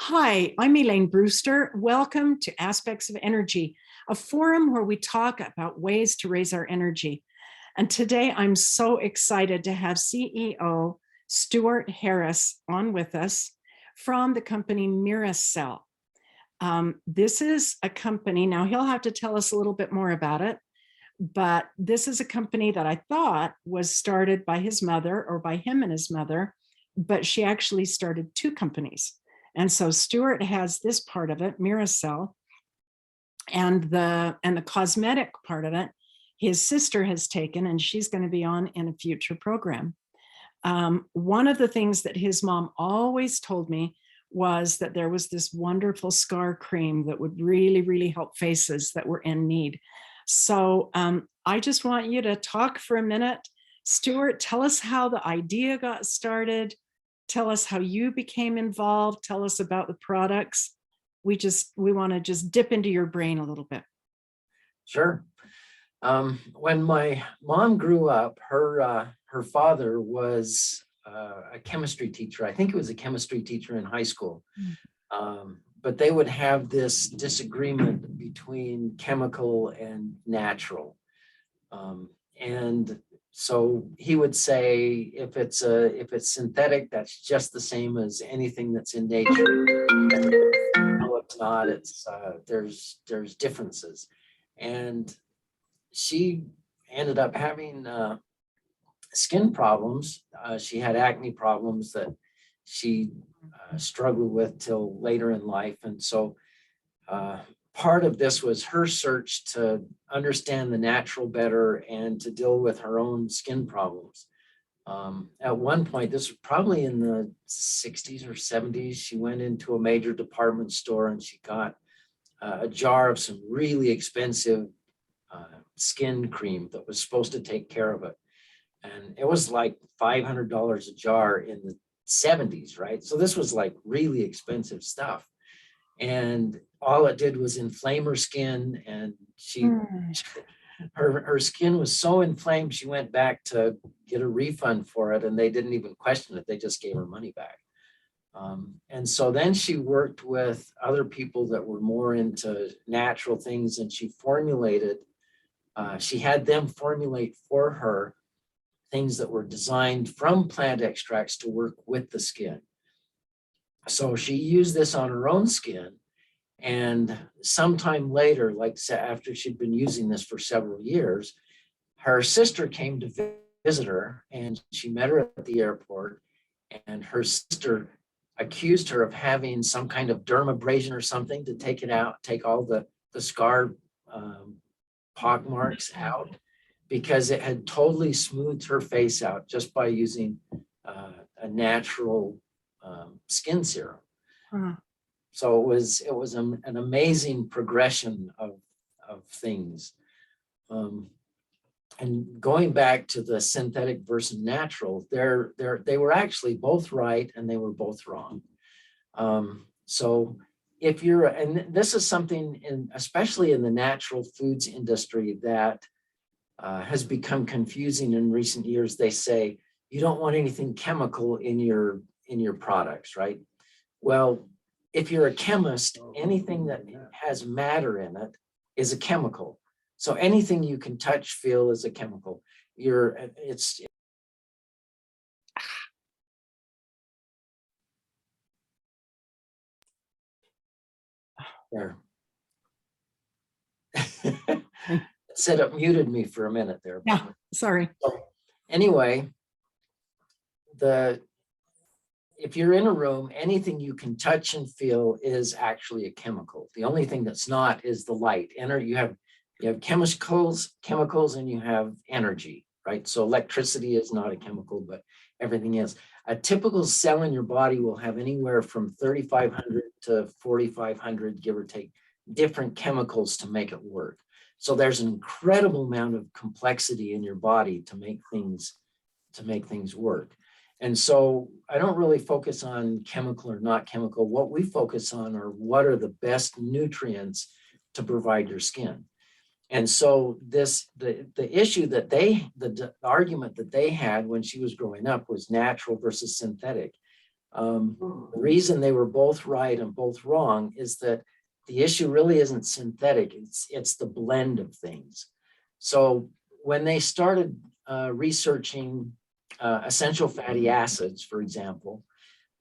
Hi, I'm Elaine Brewster. Welcome to Aspects of Energy, a forum where we talk about ways to raise our energy. And today I'm so excited to have CEO Stuart Harris on with us from the company MiraCell. This is a company, now he'll have to tell us a little bit more about it, but this is a company that I thought was started by his mother or by him and his mother, but she actually started two companies. And so Stuart has this part of it, MiraCell, and the cosmetic part of it, his sister has taken, and she's going to be on in a future program. One of the things that his mom always told me was that there was this wonderful scar cream that would really, really help faces that were in need. So I just want you to talk for a minute. Stuart, tell us how the idea got started. Tell us how you became involved. Tell us about the products. We want to just dip into your brain a little bit. Sure. When my mom grew up, her father was a chemistry teacher. I think he was a chemistry teacher in high school. But they would have this disagreement between chemical and natural. And so he would say, if it's synthetic, that's just the same as anything that's in nature. No, it's not. It's there's differences. And she ended up having skin problems. She had acne problems that she struggled with till later in life. And so part of this was her search to understand the natural better and to deal with her own skin problems. At one point, this was probably in the 60s or 70s, she went into a major department store and she got a jar of some really expensive skin cream that was supposed to take care of it. And it was like $500 a jar in the 70s, right? So this was like really expensive stuff. And all it did was inflame her skin, and her skin was so inflamed, she went back to get a refund for it, and they didn't even question it. They just gave her money back. And so then she worked with other people that were more into natural things, and she had them formulate for her things that were designed from plant extracts to work with the skin. So she used this on her own skin, and sometime later, like after she'd been using this for several years, her sister came to visit her, and she met her at the airport, and her sister accused her of having some kind of dermabrasion or something to take it out, take all the scar pock marks out, because it had totally smoothed her face out just by using a natural skin serum. So it was an amazing progression of things. And going back to the synthetic versus natural, they were actually both right and they were both wrong. So if you're, and this is something especially in the natural foods industry that has become confusing in recent years. They say you don't want anything chemical in your products, right? Well, if you're a chemist, anything that has matter in it is a chemical. So anything you can touch, feel is a chemical. It's there. It said it muted me for a minute there. Yeah, sorry. So anyway, if you're in a room, anything you can touch and feel is actually a chemical. The only thing that's not is the light. You have chemicals, and you have energy, right? So electricity is not a chemical, but everything is. A typical cell in your body will have anywhere from 3,500 to 4,500, give or take, different chemicals to make it work. So there's an incredible amount of complexity in your body to make things work. And so I don't really focus on chemical or not chemical. What we focus on are what are the best nutrients to provide your skin. And so the issue that the argument that they had when she was growing up was natural versus synthetic. The reason they were both right and both wrong is that the issue really isn't synthetic, it's the blend of things. So when they started researching essential fatty acids, for example,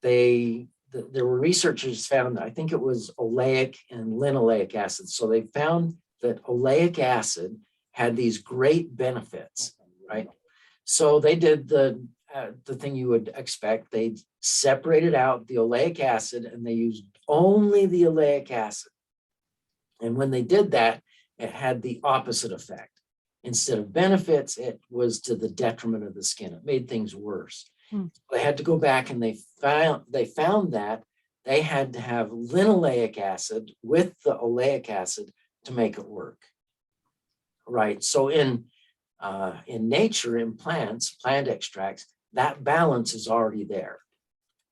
there were researchers found, I think it was oleic and linoleic acid. So they found that oleic acid had these great benefits, right? So they did the thing you would expect. They separated out the oleic acid and they used only the oleic acid. And when they did that, it had the opposite effect. Instead of benefits, it was to the detriment of the skin. It made things worse. They had to go back and they found that they had to have linoleic acid with the oleic acid to make it work. Right. So in nature, in plants, plant extracts, that balance is already there.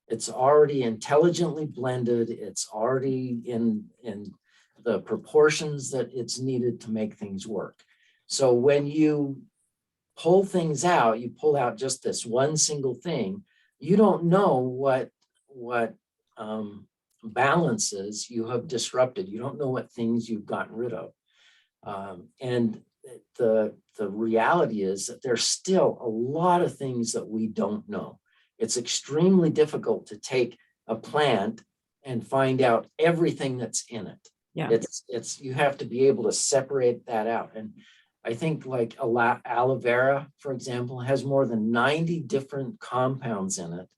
It's already intelligently blended. It's already in the proportions that it's needed to make things work. So when you pull things out, you pull out just this one single thing, you don't know what balances you have disrupted. You don't know what things you've gotten rid of. And the reality is that there's still a lot of things that we don't know. It's extremely difficult to take a plant and find out everything that's in it. Yeah. It's you have to be able to separate that out. And I think like aloe vera, for example, has more than 90 different compounds in it,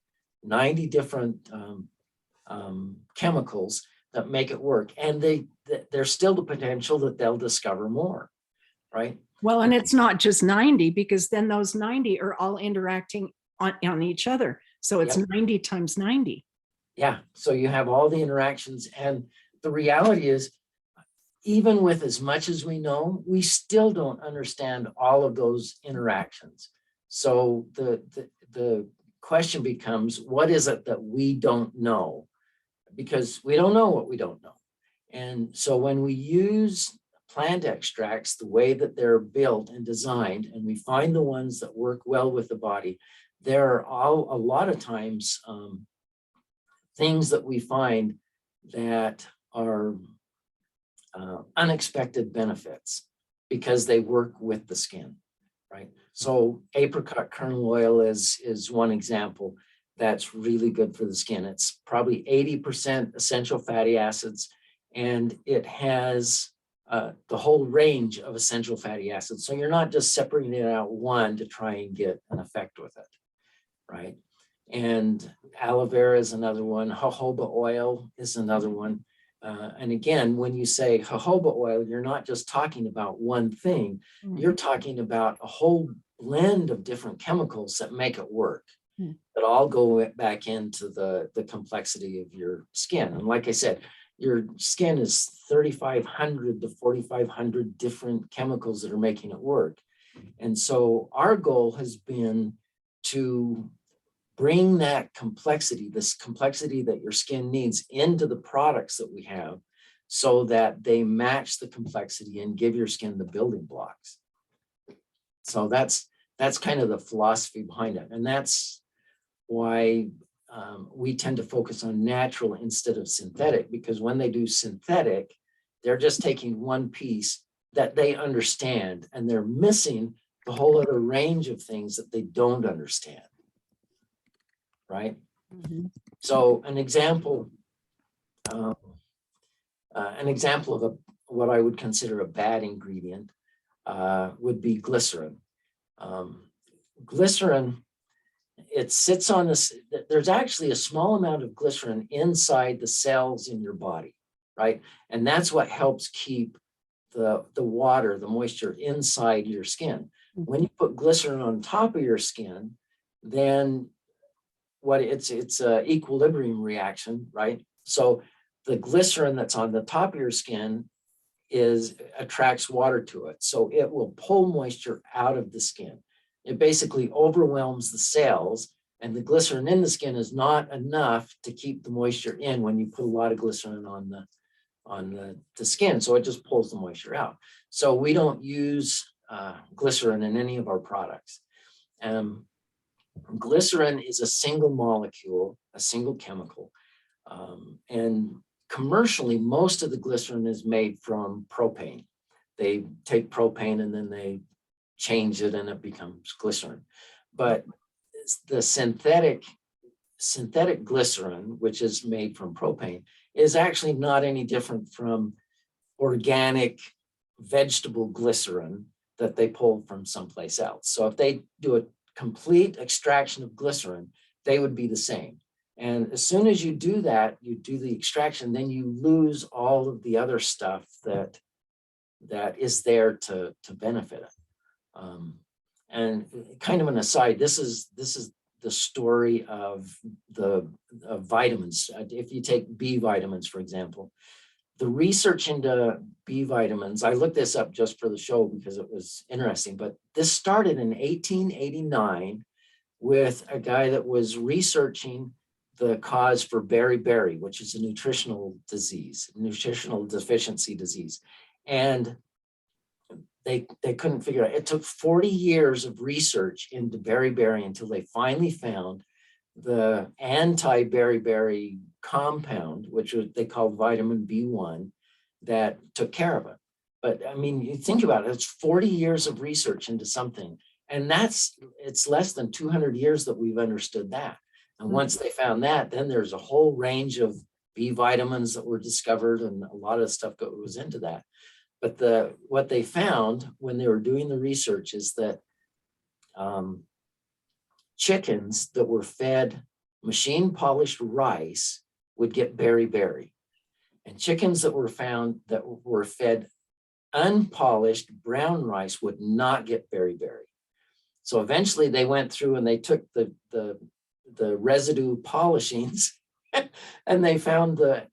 90 different chemicals that make it work. And there's still the potential that they'll discover more, right? Well, and it's not just 90, because then those 90 are all interacting on each other. So it's 90 times 90. Yeah, so you have all the interactions. And the reality is, even with as much as we know, we still don't understand all of those interactions. So the question becomes, what is it that we don't know? Because we don't know what we don't know. And so when we use plant extracts the way that they're built and designed, and we find the ones that work well with the body, there are a lot of times things that we find that are unexpected benefits because they work with the skin, right? So apricot kernel oil is one example that's really good for the skin. It's probably 80% essential fatty acids, and it has the whole range of essential fatty acids. So you're not just separating out one to try and get an effect with it, right? And aloe vera is another one. Jojoba oil is another one. And again, when you say jojoba oil, you're not just talking about one thing. You're talking about a whole blend of different chemicals that make it work. That all go back into the complexity of your skin. And like I said, your skin is 3,500 to 4,500 different chemicals that are making it work. And so our goal has been to bring that complexity, this complexity that your skin needs, into the products that we have so that they match the complexity and give your skin the building blocks. So that's kind of the philosophy behind it. And that's why we tend to focus on natural instead of synthetic, because when they do synthetic, they're just taking one piece that they understand and they're missing the whole other range of things that they don't understand. Right? So an example of what I would consider a bad ingredient would be glycerin. Glycerin, it sits on this, there's actually a small amount of glycerin inside the cells in your body, right? And that's what helps keep the water, the moisture inside your skin. When you put glycerin on top of your skin, then it's a equilibrium reaction, right? So the glycerin that's on the top of your skin attracts water to it. So it will pull moisture out of the skin. It basically overwhelms the cells, and the glycerin in the skin is not enough to keep the moisture in when you put a lot of glycerin on the skin. So it just pulls the moisture out. So we don't use glycerin in any of our products. Glycerin is a single molecule, a single chemical. And commercially, most of the glycerin is made from propane. They take propane and then they change it and it becomes glycerin. But the synthetic glycerin, which is made from propane, is actually not any different from organic vegetable glycerin that they pull from someplace else. So if they do a complete extraction of glycerin, they would be the same. And as soon as you do that, you do the extraction, then you lose all of the other stuff that is there to benefit it. And kind of an aside, this is the story of vitamins. If you take B vitamins, for example, the research into B vitamins, I looked this up just for the show because it was interesting, but this started in 1889 with a guy that was researching the cause for beriberi, which is a nutritional deficiency disease. And they couldn't figure it out. It took 40 years of research into beriberi until they finally found the anti-beriberi compound, which they called vitamin B1, that took care of it. But I mean, you think about it, it's 40 years of research into something, and it's less than 200 years that we've understood that. And once they found that, then there's a whole range of B vitamins that were discovered, and a lot of stuff goes into that. But what they found when they were doing the research is that chickens that were fed machine polished rice would get beriberi, and chickens that were fed unpolished brown rice would not get beriberi. So eventually they went through and they took the residue polishings and they found the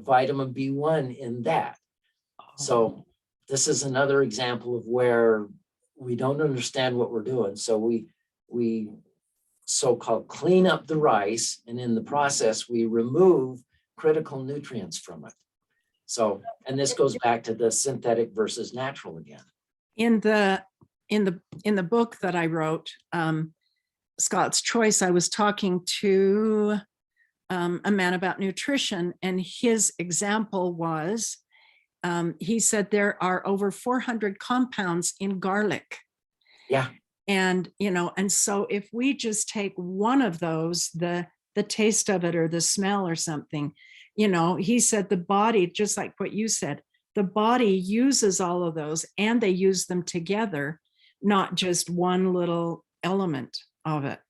vitamin B1 in that. So this is another example of where we don't understand what we're doing. So we so-called clean up the rice, and in the process, we remove critical nutrients from it. So, and this goes back to the synthetic versus natural again. In the book that I wrote, Scott's Choice, I was talking to a man about nutrition, and his example was, he said there are over 400 compounds in garlic. Yeah. And, and so if we just take one of those, the taste of it or the smell or something, he said the body, just like what you said, the body uses all of those and they use them together, not just one little element of it.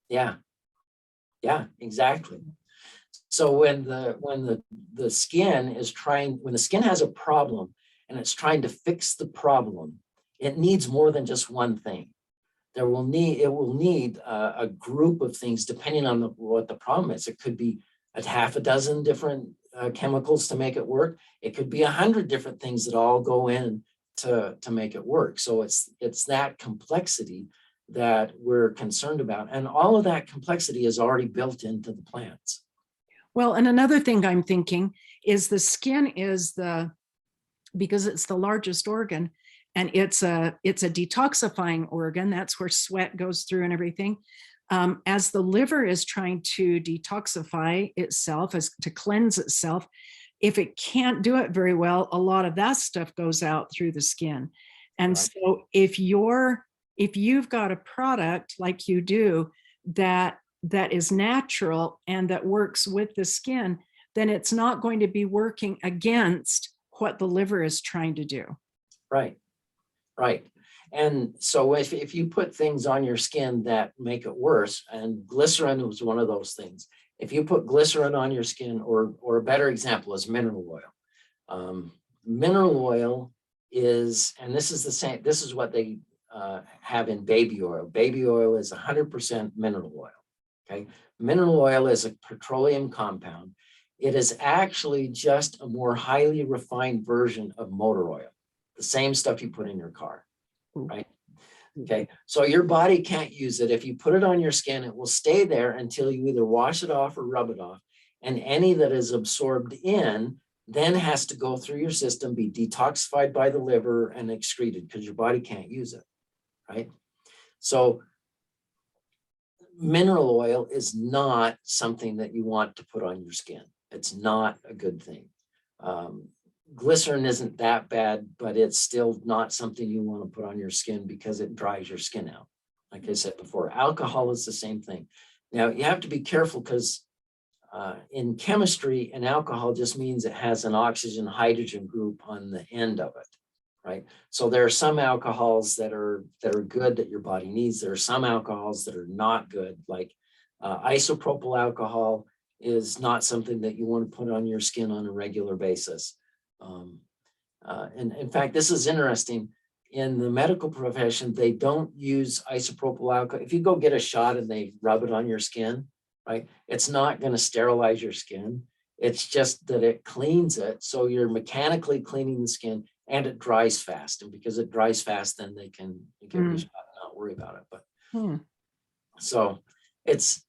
Yeah. Yeah, exactly. So when the skin when the skin has a problem and it's trying to fix the problem, it needs more than just one thing. It will need a group of things depending on what the problem is. It could be a half a dozen different chemicals to make it work. It could be 100 different things that all go in to make it work. So it's that complexity that we're concerned about, and all of that complexity is already built into the plants. Well, and another thing I'm thinking is the skin is because it's the largest organ, and it's a detoxifying organ. That's where sweat goes through and everything. As the liver is trying to detoxify itself, as to cleanse itself, if it can't do it very well, a lot of that stuff goes out through the skin. And Right. so if you've got a product like you do that is natural and that works with the skin, then it's not going to be working against what the liver is trying to do. Right. Right. And so if you put things on your skin that make it worse, and glycerin was one of those things. If you put glycerin on your skin, or a better example is mineral oil. Mineral oil is, and this is the same, this is what they have in baby oil. Baby oil is 100% mineral oil. Okay. Mineral oil is a petroleum compound. It is actually just a more highly refined version of motor oil. The same stuff you put in your car, right? Okay, so your body can't use it. If you put it on your skin, it will stay there until you either wash it off or rub it off. And any that is absorbed in then has to go through your system, be detoxified by the liver and excreted, because your body can't use it, right? So mineral oil is not something that you want to put on your skin. It's not a good thing. Glycerin isn't that bad, but it's still not something you want to put on your skin because it dries your skin out. Like I said before, alcohol is the same thing. Now you have to be careful because in chemistry, an alcohol just means it has an oxygen hydrogen group on the end of it, right? So there are some alcohols that are good that your body needs. There are some alcohols that are not good, like isopropyl alcohol is not something that you want to put on your skin on a regular basis. And in fact, this is interesting. In the medical profession, they don't use isopropyl alcohol. If you go get a shot and they rub it on your skin, right, it's not going to sterilize your skin. It's just that it cleans it. So you're mechanically cleaning the skin and it dries fast. And because it dries fast, then they can give you a shot and not worry about it. But so it's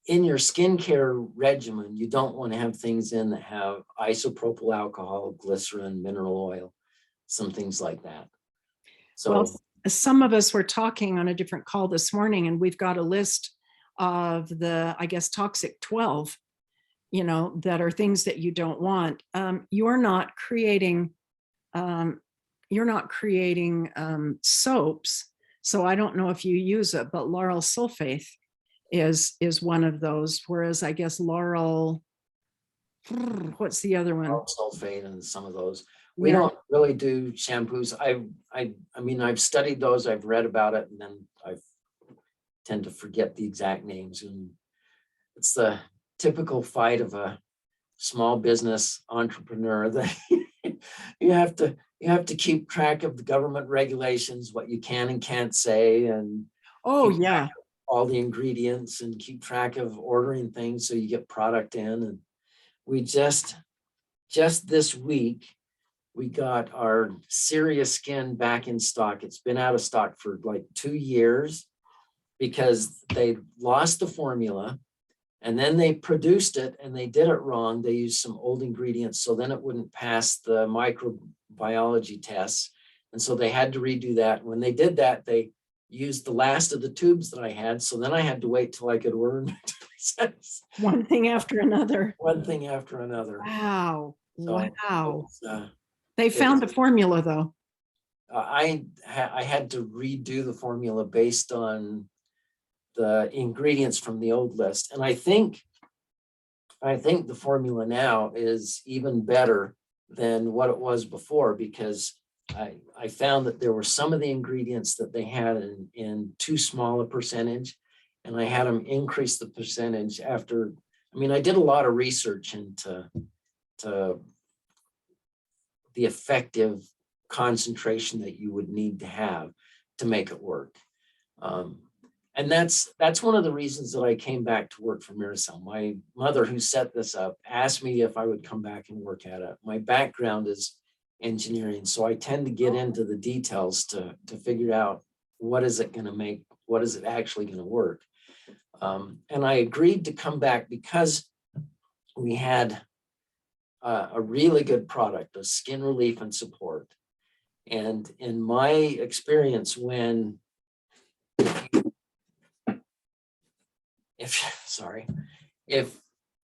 in your skincare regimen, you don't want to have things in that have isopropyl alcohol, glycerin, mineral oil, some things like that. So, well, some of us were talking on a different call this morning, and we've got a list of the, I guess, toxic 12, that are things that you don't want. You're not creating soaps. So I don't know if you use it, but lauryl sulfate is one of those. Whereas I guess lauryl, what's the other one? sulfate and some of those. We don't really do shampoos. I mean, I've studied those, I've read about it, and then I tend to forget the exact names. And it's the typical fight of a small business entrepreneur that you have to keep track of the government regulations, what you can and can't say, and all the ingredients, and keep track of ordering things so you get product in. And we just this week, we got our Serious Skin back in stock. It's been out of stock for like 2 years because they lost the formula and then they produced it and they did it wrong. They used some old ingredients, so then it wouldn't pass the microbiology tests. And so they had to redo that. When they did that, they used the last of the tubes that I had. So then I had to wait till I could order one thing after another. One thing after another. Wow. So wow. They found the formula though. I had to redo the formula based on the ingredients from the old list. And I think the formula now is even better than what it was before, because I found that there were some of the ingredients that they had in too small a percentage, and I had them increase the percentage after. I mean, I did a lot of research into the effective concentration that you would need to have to make it work. And that's one of the reasons that I came back to work for MiraCell. My mother, who set this up, asked me if I would come back and work at it. My background is engineering, so I tend to get into the details to figure out what is it going to make, what is it actually going to work. And I agreed to come back because we had a really good product of skin relief and support. And in my experience,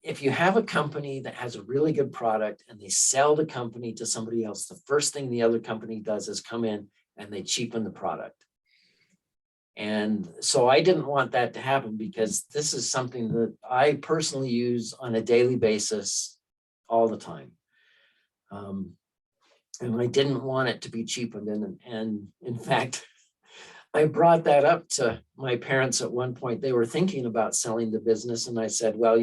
if you have a company that has a really good product and they sell the company to somebody else, the first thing the other company does is come in and they cheapen the product. And so I didn't want that to happen, because this is something that I personally use on a daily basis all the time. And I didn't want it to be cheapened. And in fact, I brought that up to my parents at one point. They were thinking about selling the business. And I said, well,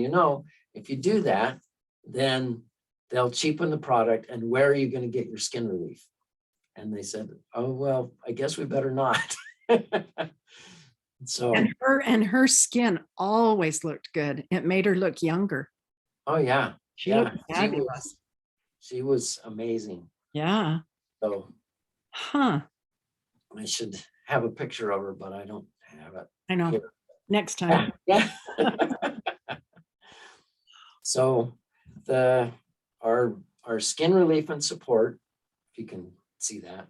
if you do that, then they'll cheapen the product. And where are you going to get your skin relief? And they said, oh, well, I guess we better not. So and her skin always looked good. It made her look younger. Oh yeah. She looked fabulous. She was amazing. Yeah. So I should have a picture of her, but I don't have it. I know. Here. Next time. Yeah. So our skin relief and support, if you can see that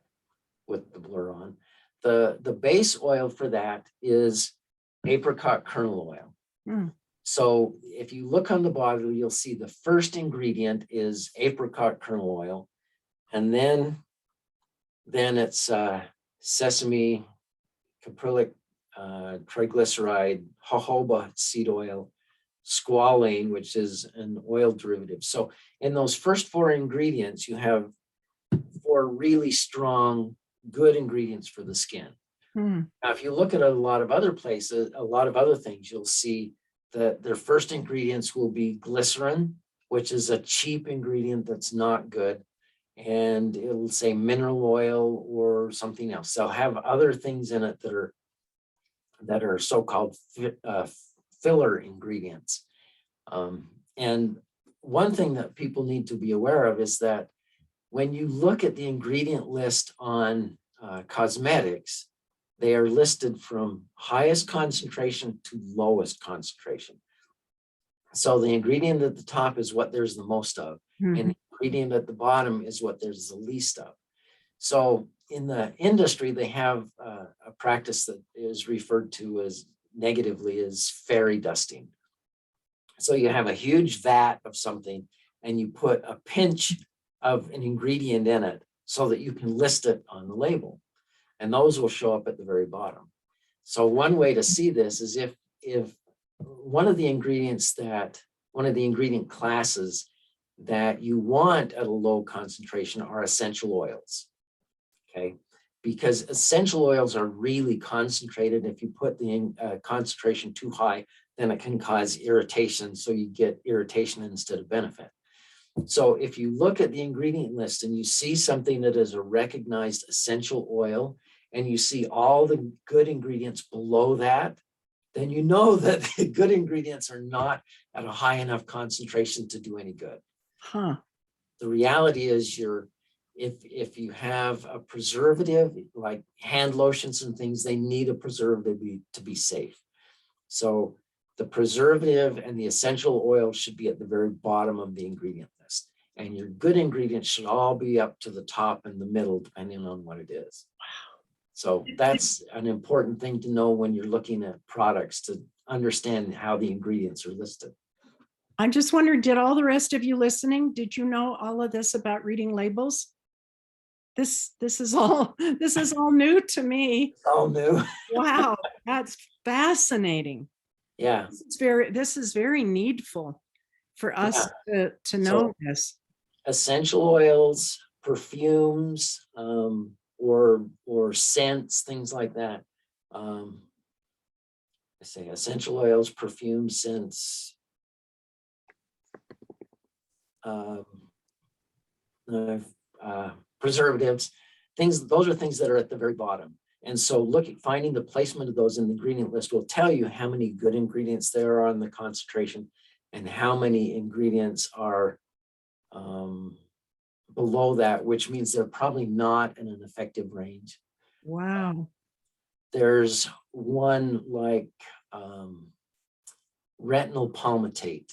with the blur on, the base oil for that is apricot kernel oil. Hmm. So if you look on the bottle, you'll see the first ingredient is apricot kernel oil, and then it's sesame, caprylic, triglyceride, jojoba seed oil, squalane, which is an oil derivative. So in those first four ingredients, you have four really strong, good ingredients for the skin. Hmm. Now, if you look at a lot of other places, a lot of other things, you'll see that their first ingredients will be glycerin, which is a cheap ingredient that's not good. And it'll say mineral oil or something else. They'll have other things in it that are so-called filler ingredients. And one thing that people need to be aware of is that when you look at the ingredient list on cosmetics, they are listed from highest concentration to lowest concentration. So the ingredient at the top is what there's the most of, and the ingredient at the bottom is what there's the least of. So in the industry, they have a practice that is referred to as negatively as fairy dusting. So you have a huge vat of something and you put a pinch of an ingredient in it so that you can list it on the label. And those will show up at the very bottom. So one way to see this is if one of the ingredient classes that you want at a low concentration are essential oils, okay? Because essential oils are really concentrated. If you put the concentration too high, then it can cause irritation. So you get irritation instead of benefit. So if you look at the ingredient list and you see something that is a recognized essential oil and you see all the good ingredients below that, then you know that the good ingredients are not at a high enough concentration to do any good. Huh. The reality is if you have a preservative, like hand lotions and things, they need a preservative to be safe. So the preservative and the essential oil should be at the very bottom of the ingredient list. And your good ingredients should all be up to the top and the middle, depending on what it is. Wow. So that's an important thing to know when you're looking at products, to understand how the ingredients are listed. I'm just wondering, did all the rest of you listening, did you know all of this about reading labels? This is all new to me. It's all new. Wow, that's fascinating. Yeah. This is very needful for us to know this. Essential oils, perfumes, or scents, things like that. I say essential oils, perfumes, scents, preservatives, things. Those are things that are at the very bottom. And so finding the placement of those in the ingredient list will tell you how many good ingredients there are on the concentration and how many ingredients are below that, which means they're probably not in an effective range. Wow. There's one like retinol palmitate.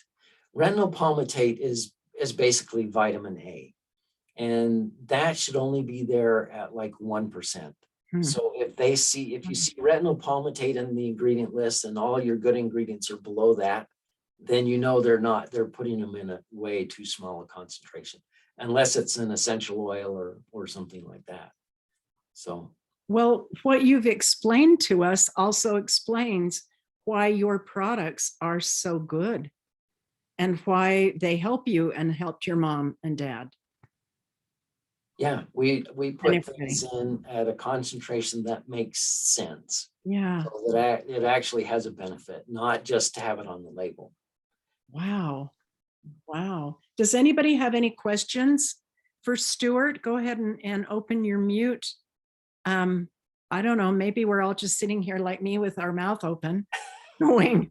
Retinol palmitate is basically vitamin A, and that should only be there at like 1%. So if you see retinol palmitate in the ingredient list and all your good ingredients are below that, then you know they're putting them in a way too small a concentration, unless it's an essential oil or something like that. So, well, what you've explained to us also explains why your products are so good and why they help you and helped your mom and dad. Yeah, we put things in at a concentration that makes sense. Yeah. So that it actually has a benefit, not just to have it on the label. Wow. Wow. Does anybody have any questions for Stuart? Go ahead and open your mute. I don't know, maybe we're all just sitting here like me with our mouth open, going,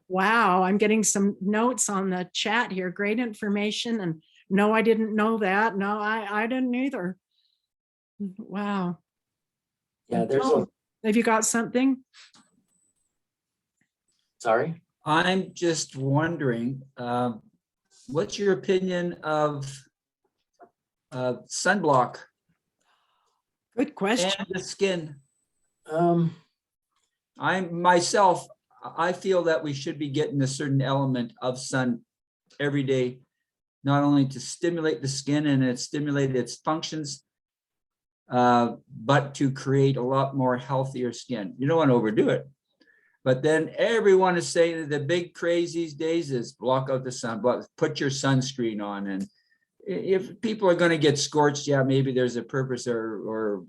wow, I'm getting some notes on the chat here. Great information. And no, I didn't know that. No, I didn't either. Wow. Yeah, have you got something? Sorry? I'm just wondering, what's your opinion of sunblock? Good question. And the skin. Um, I'm myself, I feel that we should be getting a certain element of sun every day, not only to stimulate the skin and it stimulate its functions, but to create a lot more healthier skin. You don't want to overdo it. But then everyone is saying that the big craze these days is block out the sun, put your sunscreen on. And if people are going to get scorched, yeah, maybe there's a purpose or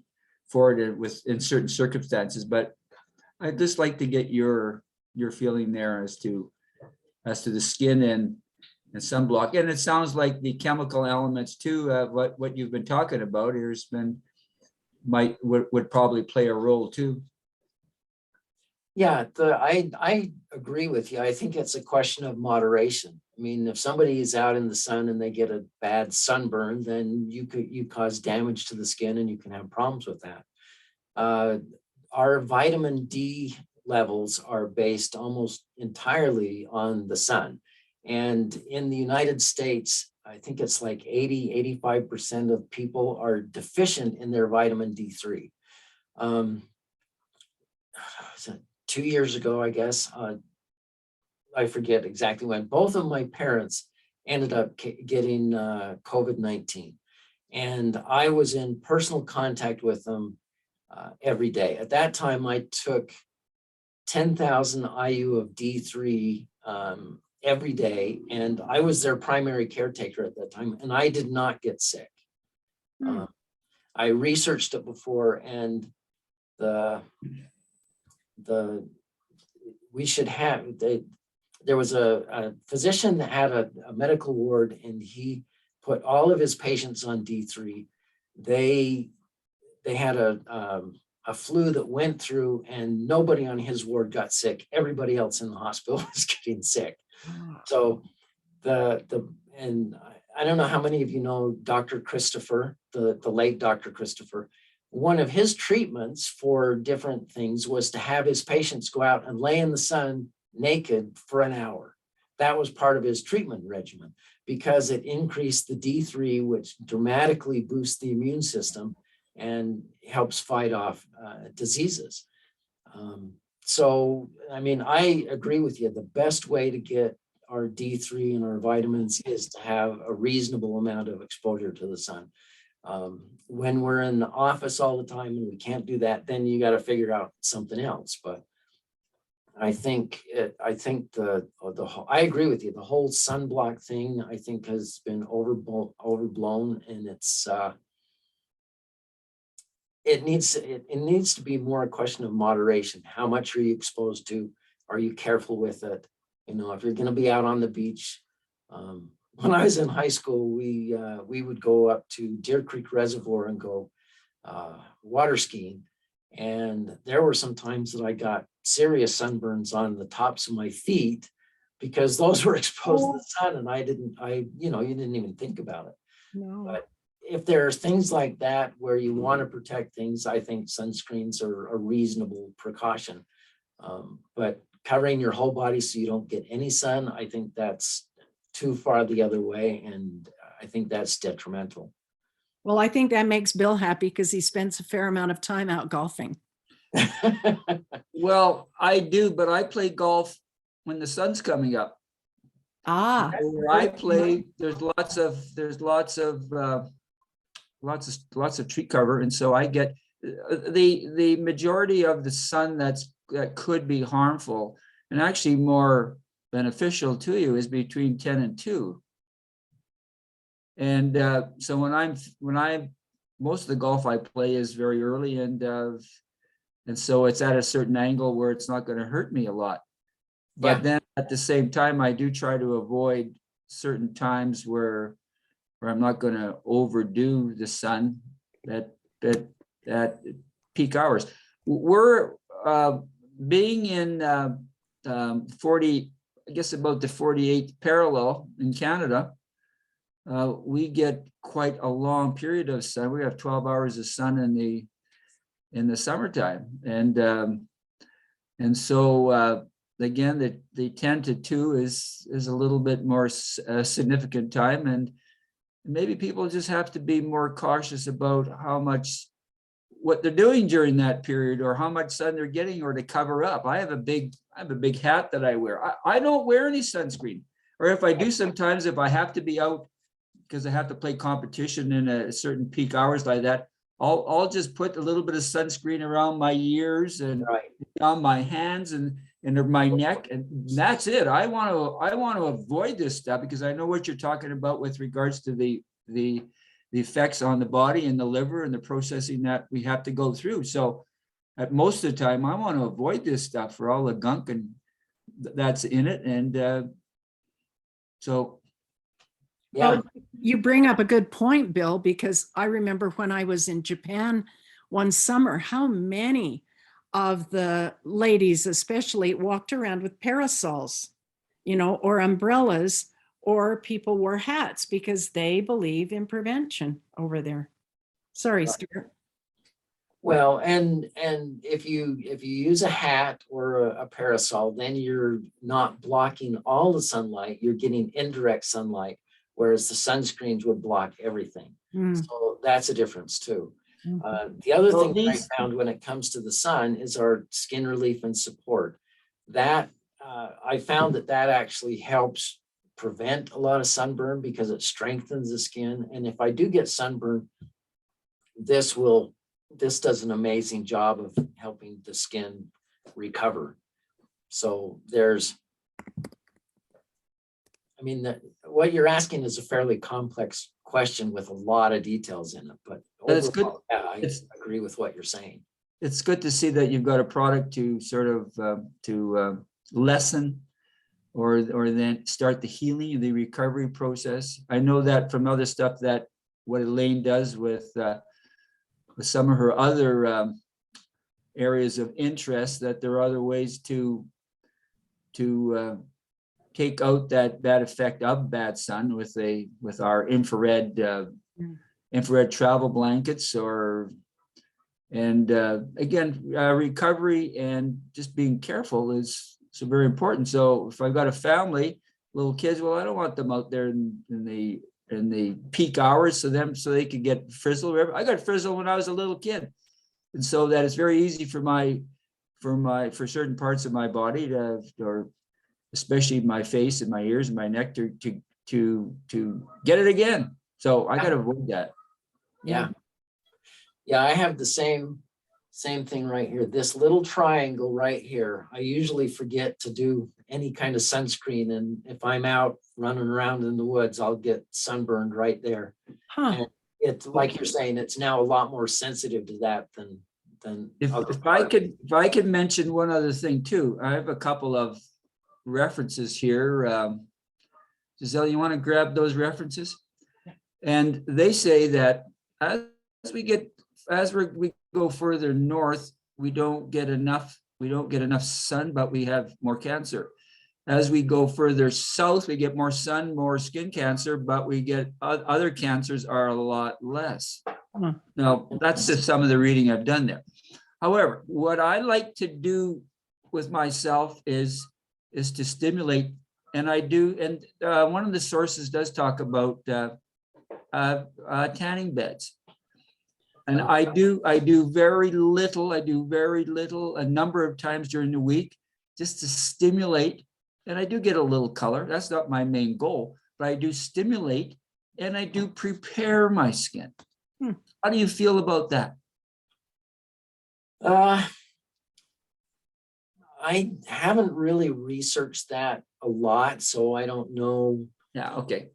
for it in certain circumstances. But I'd just like to get your feeling there as to the skin and sunblock. And it sounds like the chemical elements too, what you've been talking about would probably play a role too. Yeah, I agree with you. I think it's a question of moderation. I mean, if somebody is out in the sun and they get a bad sunburn, then you cause damage to the skin and you can have problems with that. Our vitamin D levels are based almost entirely on the sun. And in the United States, I think it's like 85% of people are deficient in their vitamin D3. 2 years ago, I guess, I forget exactly when, both of my parents ended up getting COVID-19. And I was in personal contact with them every day. At that time, I took 10,000 IU of D3 every day, and I was their primary caretaker at that time, and I did not get sick. I researched it before, and there was a physician that had a medical ward, and he put all of his patients on D3. They had a flu that went through, and nobody on his ward got sick. Everybody else in the hospital was getting sick. So and I don't know how many of you know Dr. Christopher, the late Dr. Christopher. One of his treatments for different things was to have his patients go out and lay in the sun naked for an hour. That was part of his treatment regimen because it increased the D3, which dramatically boosts the immune system and helps fight off diseases. So, I mean, I agree with you. The best way to get our D3 and our vitamins is to have a reasonable amount of exposure to the sun. When we're in the office all the time and we can't do that, then you got to figure out something else. But I think I agree with you. The whole sunblock thing, I think, has been overblown, and it needs to be more a question of moderation. How much are you exposed to? Are you careful with it? You know, if you're going to be out on the beach. When I was in high school, we would go up to Deer Creek Reservoir and go water skiing. And there were some times that I got serious sunburns on the tops of my feet because those were exposed to the sun, and you didn't even think about it. No. But if there are things like that where you want to protect things, I think sunscreens are a reasonable precaution. But covering your whole body so you don't get any sun, I think that's too far the other way, and I think that's detrimental. Well, I think that makes Bill happy because he spends a fair amount of time out golfing. Well, I do, but I play golf when the sun's coming up. Where I play, there's lots of tree cover, and so I get the majority of the sun that could be harmful and actually more beneficial to you is between 10 and 2. And so most of the golf I play is very early, and so it's at a certain angle where it's not going to hurt me a lot. But then at the same time, I do try to avoid certain times where I'm not going to overdo the sun at peak hours. We're being in 40, I guess about the 48th parallel in Canada. We get quite a long period of sun. We have 12 hours of sun in the summertime, and so again, the 10 to 2 is a little bit more significant time, and maybe people just have to be more cautious about what they're doing during that period, or how much sun they're getting, or to cover up. I have a have a big hat that I wear. I don't wear any sunscreen. Or if I do, sometimes if I have to be out because I have to play competition in a certain peak hours like that, I'll just put a little bit of sunscreen around my ears and Right. on my hands and my neck, and that's it. I want to avoid this stuff because I know what you're talking about with regards to the effects on the body and the liver and the processing that we have to go through. So at most of the time, I want to avoid this stuff for all the gunk and that's in it. And so, Yeah. Well, you bring up a good point, Bill, because I remember when I was in Japan one summer, how many of the ladies especially walked around with parasols, or umbrellas, or people wore hats because they believe in prevention over there. Sorry, Stuart. Well, and if you use a hat or a parasol, then you're not blocking all the sunlight. You're getting indirect sunlight, whereas the sunscreens would block everything. Mm. So that's a difference too. The other Well, thing that I found when it comes to the sun is our skin relief and support. That I found that actually helps prevent a lot of sunburn because it strengthens the skin. And if I do get sunburn, this does an amazing job of helping the skin recover. So what you're asking is a fairly complex question with a lot of details in it, but That's good. overall, yeah, I agree with what you're saying. It's good to see that you've got a product to sort of lessen or then start the healing, the recovery process. I know that from other stuff that what Elaine does with some of her other areas of interest, that there are other ways to take out that bad effect of bad sun with our infrared travel blankets again, recovery and just being careful is so very important. So if I've got a family, little kids, well, I don't want them out there in the peak hours so they could get frizzle. I got frizzle when I was a little kid. And so that it's very easy for certain parts of my body or especially my face and my ears and my neck to get it again. So I got to avoid that. Yeah. Yeah, I have the same thing right here. This little triangle right here, I usually forget to do any kind of sunscreen. And if I'm out running around in the woods, I'll get sunburned right there. Huh. And it's like you're saying, it's now a lot more sensitive to that than If I could mention one other thing too, I have a couple of references here. Giselle, you want to grab those references? And they say that as we go further north, we don't get enough sun, but we have more cancer. As we go further south, we get more sun, more skin cancer, but we get other cancers are a lot less. Now, that's just some of the reading I've done there. However, what I like to do with myself is to stimulate, and I do, and one of the sources does talk about tanning beds. And I do very little a number of times during the week just to stimulate. And I do get a little color. That's not my main goal, but I do stimulate and I do prepare my skin. How do you feel about that? I haven't really researched that a lot, so I don't know. Yeah, okay.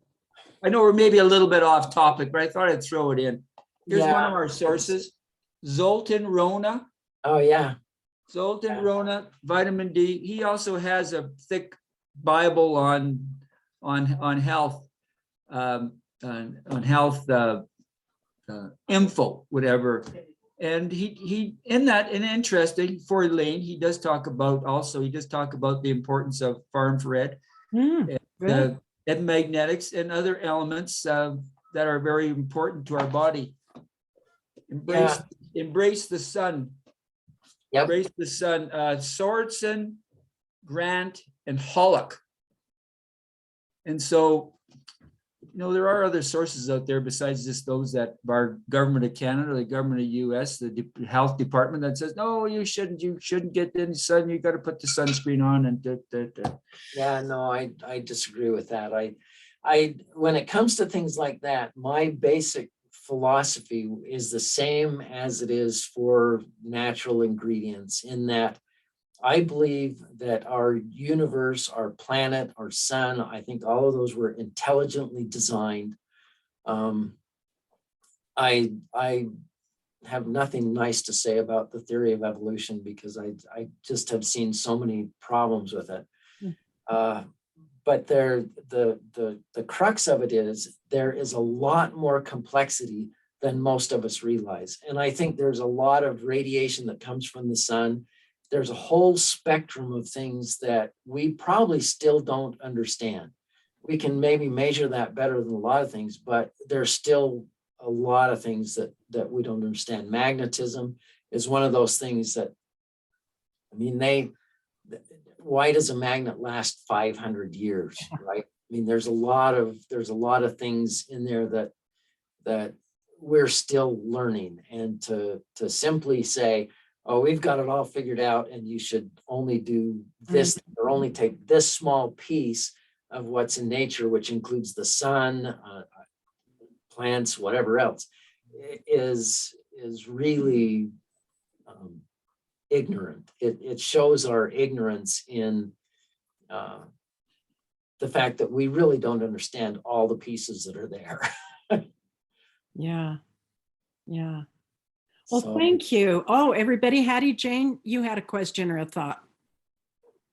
I know we're maybe a little bit off topic, but I thought I'd throw it in. Here's one of our sources, Zoltan Rona. Oh yeah. Zoltan Rona, vitamin D. He also has a thick Bible on health, info, whatever. And he in that, and interesting for Elaine, he does talk about the importance of far infrared and magnetics and other elements that are very important to our body. Embrace the sun. Yep. Embrace the sun. Sorensen, Grant, and Hollock. And so there are other sources out there besides just those that our government of Canada, the government of US, the health department that says, no, you shouldn't get any sun. You got to put the sunscreen on and Yeah, no, I disagree with that. When it comes to things like that, my basic philosophy is the same as it is for natural ingredients, in that I believe that our universe, our planet, our sun, I think all of those were intelligently designed. I have nothing nice to say about the theory of evolution because I just have seen so many problems with it. But the crux of it is there is a lot more complexity than most of us realize. And I think there's a lot of radiation that comes from the sun. There's a whole spectrum of things that we probably still don't understand. We can maybe measure that better than a lot of things, but there's still a lot of things that we don't understand. Magnetism is one of those things that, I mean, why does a magnet last 500 years, right? I mean, there's a lot of things in there that we're still learning. And to simply say, oh, we've got it all figured out and you should only do this or only take this small piece of what's in nature, which includes the sun, plants, whatever else, is really ignorant. It shows our ignorance in the fact that we really don't understand all the pieces that are there. Yeah. Well, thank you. Oh, everybody, Hattie Jane, you had a question or a thought.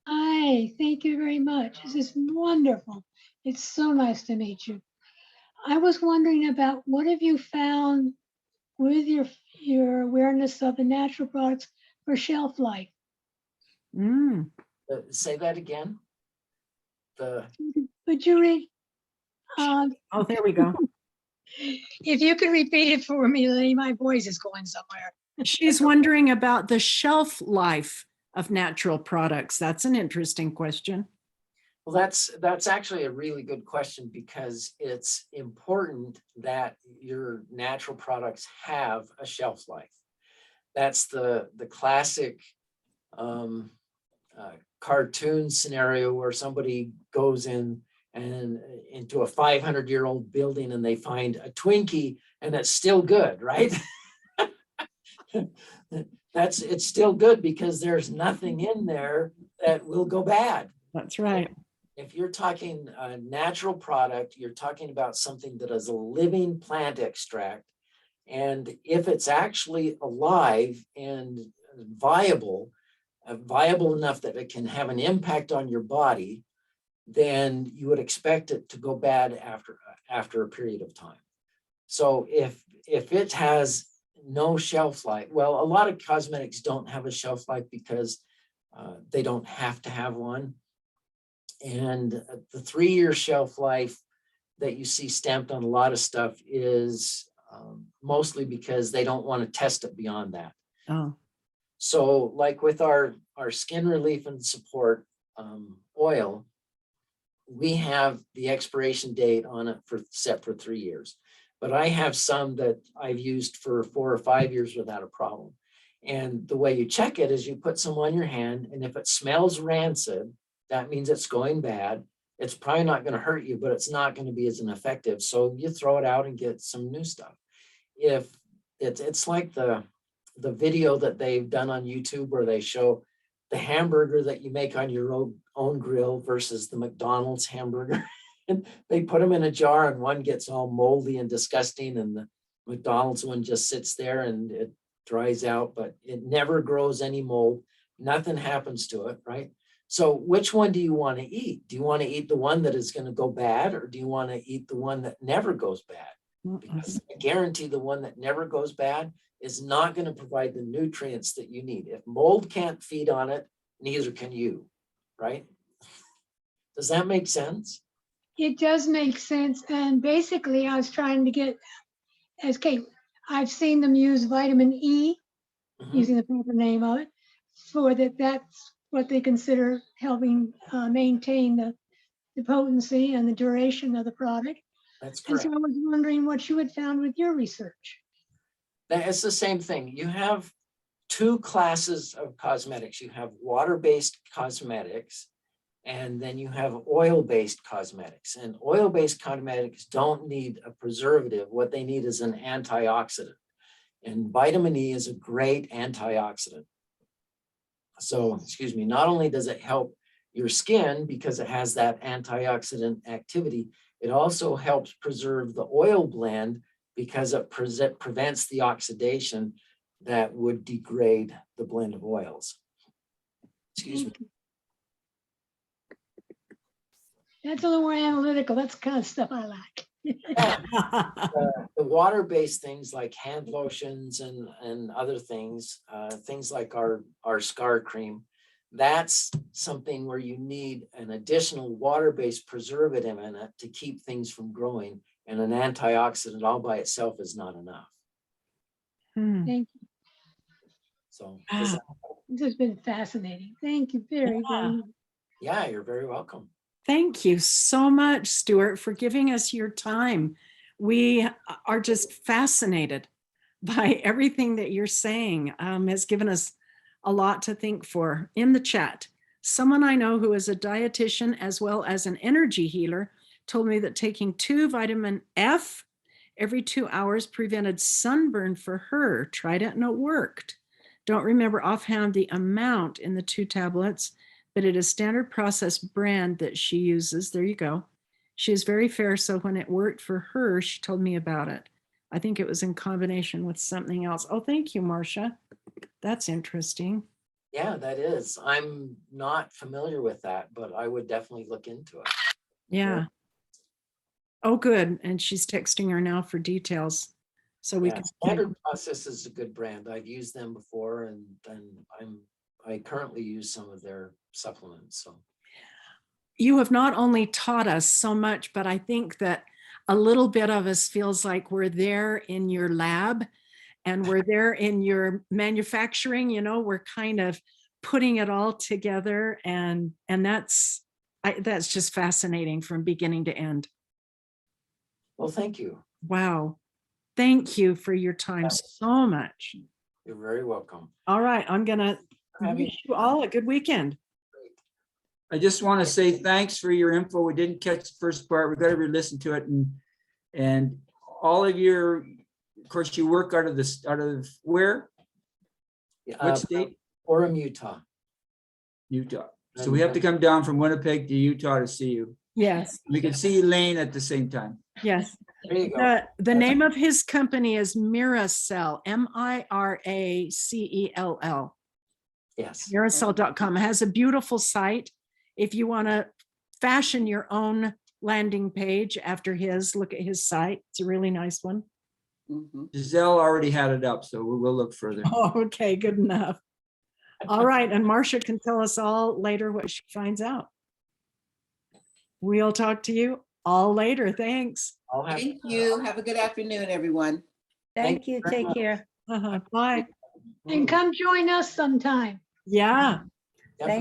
Hi, thank you very much. This is wonderful. It's so nice to meet you. I was wondering about what have you found with your awareness of the natural products for shelf life? Say that again. Would you read? Oh, there we go. If you could repeat it for me, Lenny, my voice is going somewhere. She's wondering about the shelf life of natural products. That's an interesting question. Well, that's actually a really good question, because it's important that your natural products have a shelf life. That's the classic cartoon scenario where somebody goes into a 500-year-old building and they find a Twinkie and it's still good, right? It's still good because there's nothing in there that will go bad. That's right. If you're talking a natural product, you're talking about something that is a living plant extract. And if it's actually alive and viable enough that it can have an impact on your body, then you would expect it to go bad after a period of time. So if it has no shelf life, well, a lot of cosmetics don't have a shelf life because they don't have to have one. And the 3-year shelf life that you see stamped on a lot of stuff is mostly because they don't want to test it beyond that. Oh. So like with our skin relief and support oil, we have the expiration date on it set for 3 years. But I have some that I've used for 4 or 5 years without a problem. And the way you check it is you put some on your hand, and if it smells rancid, that means it's going bad. It's probably not going to hurt you, but it's not going to be as ineffective. So you throw it out and get some new stuff. If it's like the video that they've done on YouTube where they show the hamburger that you make on your own grill versus the McDonald's hamburger. And they put them in a jar and one gets all moldy and disgusting, and the McDonald's one just sits there and it dries out, but it never grows any mold. Nothing happens to it, right? So which one do you want to eat? Do you want to eat the one that is going to go bad, or do you want to eat the one that never goes bad? Because I guarantee the one that never goes bad is not going to provide the nutrients that you need. If mold can't feed on it, neither can you, right? Does that make sense? It does make sense. And basically, I was trying to get, I've seen them use vitamin E, using the proper name of it, for that's what they consider helping maintain the potency and the duration of the product. That's And correct. so I was wondering what you had found with your research. It's the same thing. You have two classes of cosmetics. You have water-based cosmetics, and then you have oil-based cosmetics. And oil-based cosmetics don't need a preservative. What they need is an antioxidant. And vitamin E is a great antioxidant. So, excuse me, not only does it help your skin because it has that antioxidant activity, it also helps preserve the oil blend because it prevents the oxidation that would degrade the blend of oils. Excuse me. That's a little more analytical. That's the kind of stuff I like. The water-based things like hand lotions and other things, things like our scar cream, that's something where you need an additional water-based preservative in it to keep things from growing, and an antioxidant all by itself is not enough. Hmm. Thank you. So, Ah. This has been fascinating. Thank you very, Yeah. very much. yeah, you're very welcome. Thank you so much, Stuart, for giving us your time. We are just fascinated by everything that you're saying. Has given us a lot to think for. In the chat, someone I know who is a dietitian as well as an energy healer told me that taking 2 vitamin F every 2 hours prevented sunburn for her. Tried it and it worked. Don't remember offhand the amount in the 2 tablets, but it is standard process brand that she uses. There you go. She is very fair. So when it worked for her, she told me about it. I think it was in combination with something else. Oh, thank you, Marcia. That's interesting. Yeah, that is. I'm not familiar with that, but I would definitely look into it. Yeah. Oh, good. And she's texting her now for details. So we Yeah, can. Standard Process is a good brand. I've used them before, and I currently use some of their supplements. So You have not only taught us so much, but I think that a little bit of us feels like we're there in your lab and we're there in your manufacturing. You know, we're kind of putting it all together, and that's just fascinating from beginning to end. well, thank you. Wow. Thank you for your time so much. You're very welcome. All right, I'm gonna Having wish you all a good weekend. I just want to say thanks for your info. We didn't catch the first part. We got to re-listen to it, and all of your, of course, you work out of where? Which state? Orem, Utah. Utah. So we have to come down from Winnipeg to Utah to see you. Yes, We can see Elaine at the same time. yes. There you go. The name of his company is MiraCell, MiraCell. Yes. MiraCell.com. It has a beautiful site. If you want to fashion your own landing page after his, look at his site. It's a really nice one. Giselle already had it up, so we'll look further. Oh, okay, good enough. All right, and Marcia can tell us all later what she finds out. We'll talk to you all later. Thanks. I'll have, Thank you. Have a good afternoon, everyone. Thank you. Take Bye. And come join us sometime. Yeah. definitely.